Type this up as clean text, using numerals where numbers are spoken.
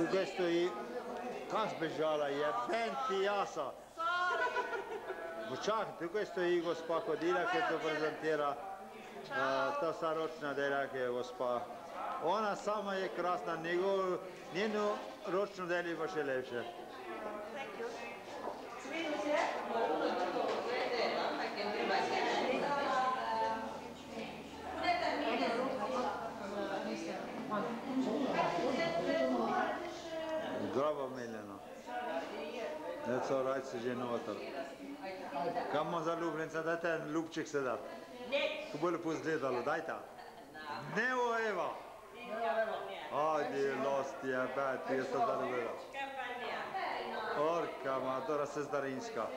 questo è speciale, è ben piasa. Čak, questo è gospa Kodila, che tu prezentira ta saročna dela, che je gospa. Ona sama je krasna, njeno ročno delo je pa še lepše. Grobo miljeno. Neco rajce že noter. Kam imam zaljubljenca, dajte en ljubček se dat. Ko bo lepo izgledalo, dajte. Nevo Eva. Ajde, lost je, beti, jaz to zaljubila. Orka, ma, Dora Sezdarinska.